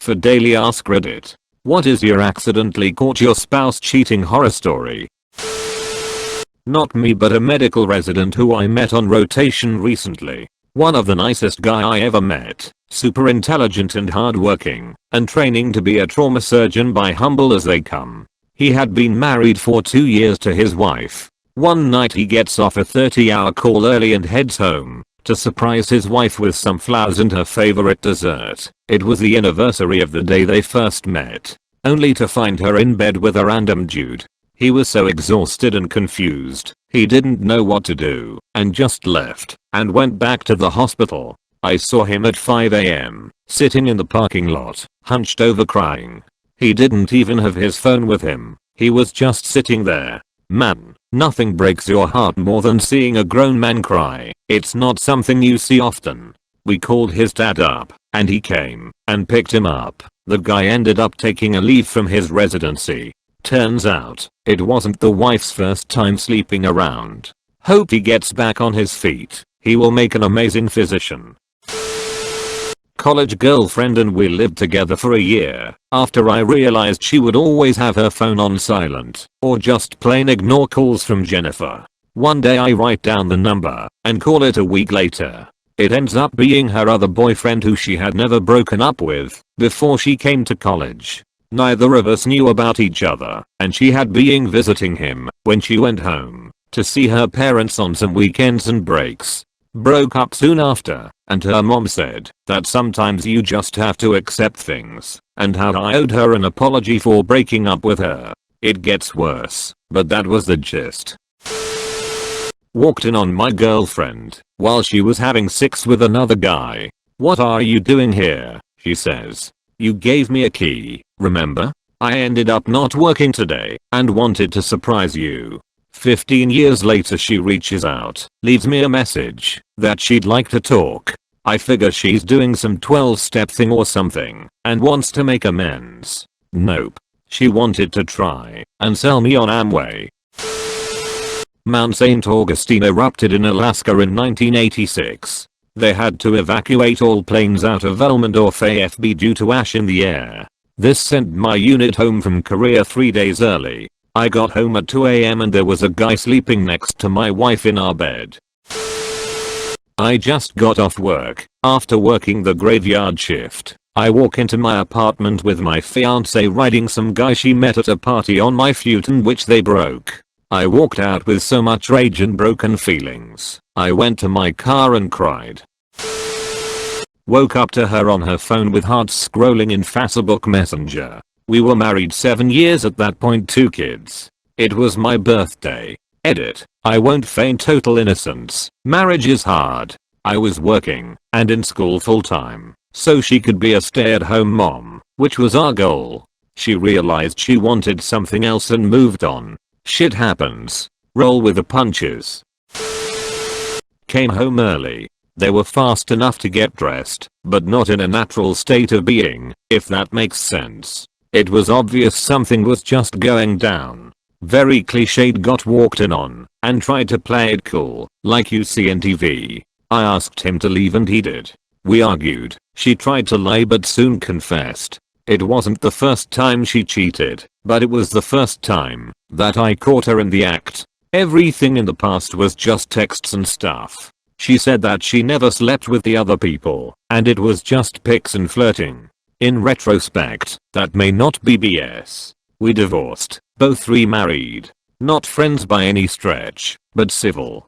For Daily Ask Reddit. What is your accidentally caught your spouse cheating horror story? Not me, but a medical resident who I met on rotation recently. One of the nicest guy I ever met, super intelligent and hardworking, and training to be a trauma surgeon by humble as they come. He had been married for 2 years to his wife. One night he gets off a 30-hour call early and heads home to surprise his wife with some flowers and her favorite dessert. It was the anniversary of the day they first met, only to find her in bed with a random dude. He was so exhausted and confused, he didn't know what to do, and just left, and went back to the hospital. I saw him at 5 AM, sitting in the parking lot, hunched over crying. He didn't even have his phone with him, he was just sitting there. Man, nothing breaks your heart more than seeing a grown man cry. It's not something you see often. We called his dad up, and he came, and picked him up. The guy ended up taking a leave from his residency. Turns out, it wasn't the wife's first time sleeping around. Hope he gets back on his feet. He will make an amazing physician. College girlfriend and we lived together for a year after I realized she would always have her phone on silent or just plain ignore calls from Jennifer. One day I write down the number and call it a week later. It ends up being her other boyfriend who she had never broken up with before she came to college. Neither of us knew about each other, and she had been visiting him when she went home to see her parents on some weekends and breaks. Broke up soon after, and her mom said that sometimes you just have to accept things, and how I owed her an apology for breaking up with her. It gets worse, but that was the gist. Walked in on my girlfriend while she was having sex with another guy. "What are you doing here?" she says. "You gave me a key, remember? I ended up not working today and wanted to surprise you." 15 years later she reaches out, leaves me a message that she'd like to talk. I figure she's doing some 12-step thing or something and wants to make amends. Nope. She wanted to try and sell me on Amway. Mount St. Augustine erupted in Alaska in 1986. They had to evacuate all planes out of Elmendorf AFB due to ash in the air. This sent my unit home from Korea 3 days early. I got home at 2 AM and there was a guy sleeping next to my wife in our bed. I just got off work after working the graveyard shift. I walk into my apartment with my fiance riding some guy she met at a party on my futon which they broke. I walked out with so much rage and broken feelings. I went to my car and cried. Woke up to her on her phone with hearts scrolling in Facebook Messenger. We were married 7 years at that point, 2 kids. It was my birthday. Edit. I won't feign total innocence. Marriage is hard. I was working and in school full time, so she could be a stay-at-home mom, which was our goal. She realized she wanted something else and moved on. Shit happens. Roll with the punches. Came home early. They were fast enough to get dressed, but not in a natural state of being, if that makes sense. It was obvious something was just going down. Very cliched, got walked in on and tried to play it cool, like you see in TV. I asked him to leave and he did. We argued. She tried to lie but soon confessed. It wasn't the first time she cheated, but it was the first time that I caught her in the act. Everything in the past was just texts and stuff. She said that she never slept with the other people, and it was just pics and flirting. In retrospect, that may not be BS. We divorced, both remarried. Not friends by any stretch, but civil.